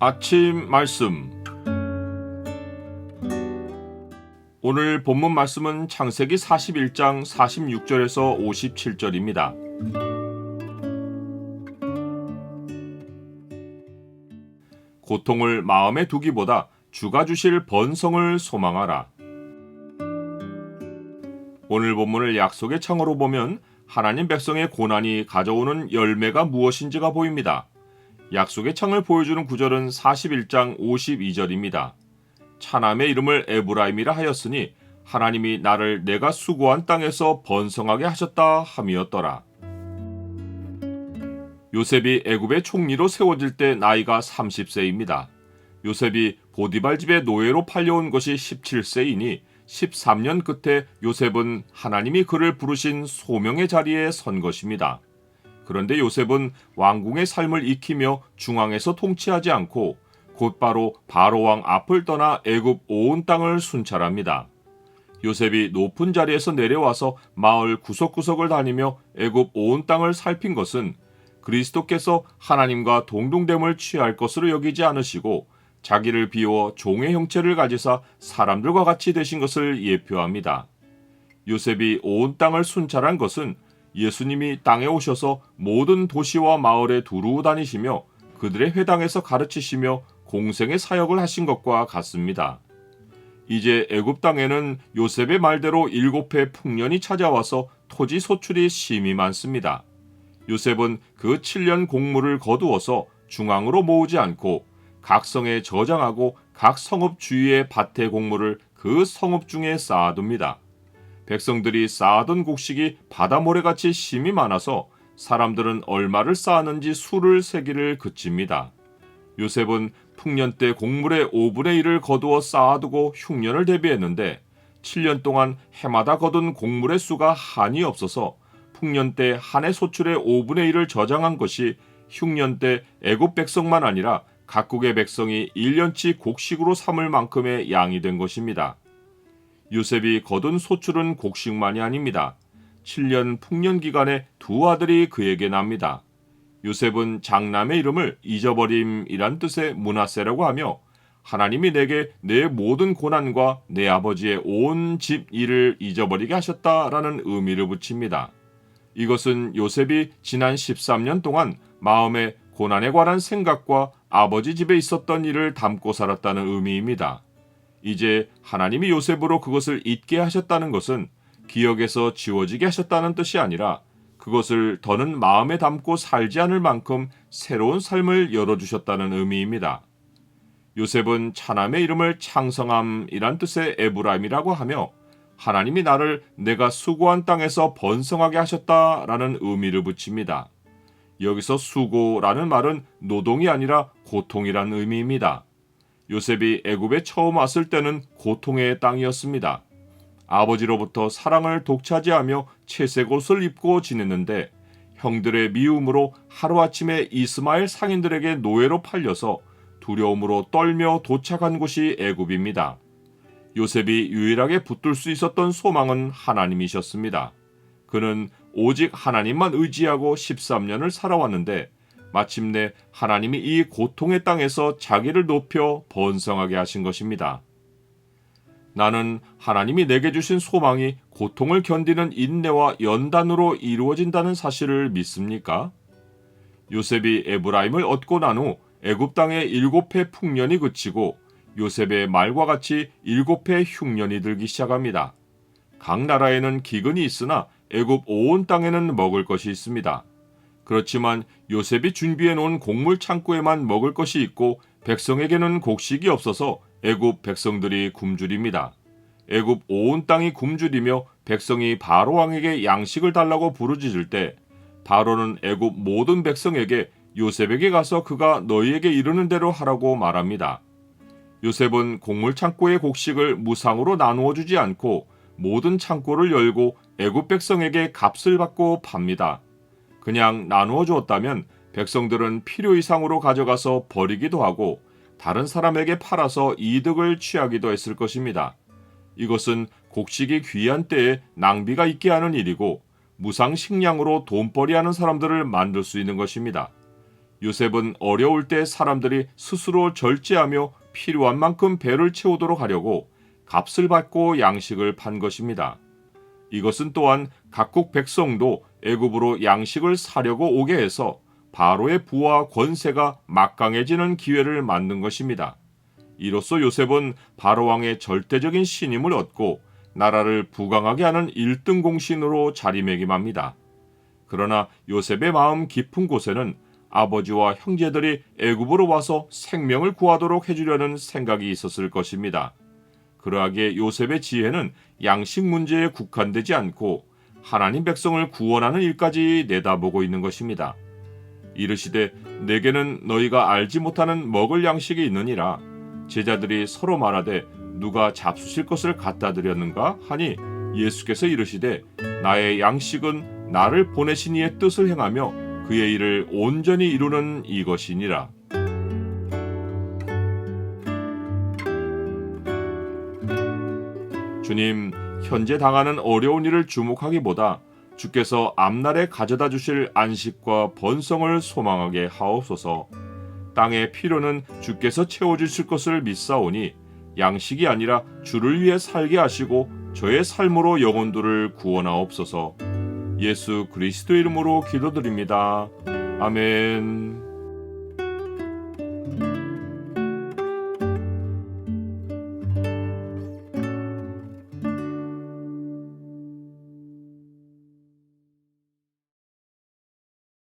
아침 말씀. 오늘 본문 말씀은 창세기 41장 46절에서 57절입니다. 고통을 마음에 두기보다 주가 주실 번성을 소망하라. 오늘 본문을 약속의 창으로 보면 하나님 백성의 고난이 가져오는 열매가 무엇인지가 보입니다. 약속의 창을 보여주는 구절은 41장 52절입니다. 차남의 이름을 에브라임이라 하였으니 하나님이 나를 내가 수고한 땅에서 번성하게 하셨다 함이었더라. 요셉이 애굽의 총리로 세워질 때 나이가 30세입니다. 요셉이 보디발 집의 노예로 팔려온 것이 17세이니 13년 끝에 요셉은 하나님이 그를 부르신 소명의 자리에 선 것입니다. 그런데 요셉은 왕궁의 삶을 익히며 중앙에서 통치하지 않고 곧바로 바로왕 앞을 떠나 애굽 온 땅을 순찰합니다. 요셉이 높은 자리에서 내려와서 마을 구석구석을 다니며 애굽 온 땅을 살핀 것은 그리스도께서 하나님과 동등됨을 취할 것으로 여기지 않으시고 자기를 비워 종의 형체를 가지사 사람들과 같이 되신 것을 예표합니다. 요셉이 온 땅을 순찰한 것은 예수님이 땅에 오셔서 모든 도시와 마을에 두루 다니시며 그들의 회당에서 가르치시며 공생의 사역을 하신 것과 같습니다. 이제 애굽 땅에는 요셉의 말대로 7해 풍년이 찾아와서 토지 소출이 심히 많습니다. 요셉은 그 7년 곡물을 거두어서 중앙으로 모으지 않고 각 성에 저장하고 각 성읍 주위의 밭의 곡물을 그 성읍 중에 쌓아둡니다. 백성들이 쌓아둔 곡식이 바다 모래같이 심이 많아서 사람들은 얼마를 쌓았는지 수를 세기를 그칩니다. 요셉은 풍년 때 곡물의 5분의 1을 거두어 쌓아두고 흉년을 대비했는데 7년 동안 해마다 거둔 곡물의 수가 한이 없어서 풍년 때 한 해 소출의 5분의 1을 저장한 것이 흉년 때 애굽 백성만 아니라 각국의 백성이 1년치 곡식으로 삼을 만큼의 양이 된 것입니다. 요셉이 거둔 소출은 곡식만이 아닙니다. 7년 풍년 기간에 두 아들이 그에게 납니다. 요셉은 장남의 이름을 잊어버림이란 뜻의 므낫세라고 하며 하나님이 내게 내 모든 고난과 내 아버지의 온 집 일을 잊어버리게 하셨다라는 의미를 붙입니다. 이것은 요셉이 지난 13년 동안 마음에 고난에 관한 생각과 아버지 집에 있었던 일을 담고 살았다는 의미입니다. 이제 하나님이 요셉으로 그것을 잊게 하셨다는 것은 기억에서 지워지게 하셨다는 뜻이 아니라 그것을 더는 마음에 담고 살지 않을 만큼 새로운 삶을 열어주셨다는 의미입니다. 요셉은 차남의 이름을 창성함이란 뜻의 에브라임이라고 하며 하나님이 나를 내가 수고한 땅에서 번성하게 하셨다라는 의미를 붙입니다. 여기서 수고라는 말은 노동이 아니라 고통이란 의미입니다. 요셉이 애굽에 처음 왔을 때는 고통의 땅이었습니다. 아버지로부터 사랑을 독차지하며 채색 옷을 입고 지냈는데 형들의 미움으로 하루아침에 이스마엘 상인들에게 노예로 팔려서 두려움으로 떨며 도착한 곳이 애굽입니다. 요셉이 유일하게 붙들 수 있었던 소망은 하나님이셨습니다. 그는 오직 하나님만 의지하고 13년을 살아왔는데 마침내 하나님이 이 고통의 땅에서 자기를 높여 번성하게 하신 것입니다. 나는 하나님이 내게 주신 소망이 고통을 견디는 인내와 연단으로 이루어진다는 사실을 믿습니까? 요셉이 에브라임을 얻고 난 후 애굽 땅의 7해 풍년이 그치고 요셉의 말과 같이 7해 흉년이 들기 시작합니다. 각 나라에는 기근이 있으나 애굽 온 땅에는 먹을 것이 있습니다. 그렇지만 요셉이 준비해 놓은 곡물 창고에만 먹을 것이 있고 백성에게는 곡식이 없어서 애굽 백성들이 굶주립니다. 애굽 온 땅이 굶주리며 백성이 바로 왕에게 양식을 달라고 부르짖을 때 바로는 애굽 모든 백성에게 요셉에게 가서 그가 너희에게 이르는 대로 하라고 말합니다. 요셉은 곡물 창고의 곡식을 무상으로 나누어 주지 않고 모든 창고를 열고 애굽 백성에게 값을 받고 팝니다. 그냥 나누어 주었다면 백성들은 필요 이상으로 가져가서 버리기도 하고 다른 사람에게 팔아서 이득을 취하기도 했을 것입니다. 이것은 곡식이 귀한 때에 낭비가 있게 하는 일이고 무상 식량으로 돈벌이하는 사람들을 만들 수 있는 것입니다. 요셉은 어려울 때 사람들이 스스로 절제하며 필요한 만큼 배를 채우도록 하려고 값을 받고 양식을 판 것입니다. 이것은 또한 각국 백성도 애굽으로 양식을 사려고 오게 해서 바로의 부와 권세가 막강해지는 기회를 만든 것입니다. 이로써 요셉은 바로 왕의 절대적인 신임을 얻고 나라를 부강하게 하는 1등 공신으로 자리매김합니다. 그러나 요셉의 마음 깊은 곳에는 아버지와 형제들이 애굽으로 와서 생명을 구하도록 해주려는 생각이 있었을 것입니다. 그러하기에 요셉의 지혜는 양식 문제에 국한되지 않고 하나님 백성을 구원하는 일까지 내다보고 있는 것입니다. 이르시되 내게는 너희가 알지 못하는 먹을 양식이 있느니라. 제자들이 서로 말하되 누가 잡수실 것을 갖다 드렸는가 하니 예수께서 이르시되 나의 양식은 나를 보내신 이의 뜻을 행하며 그의 일을 온전히 이루는 이것이니라. 주님, 현재 당하는 어려운 일을 주목하기보다 주께서 앞날에 가져다 주실 안식과 번성을 소망하게 하옵소서. 땅의 필요는 주께서 채워주실 것을 믿사오니 양식이 아니라 주를 위해 살게 하시고 저의 삶으로 영혼들을 구원하옵소서. 예수 그리스도 이름으로 기도드립니다. 아멘.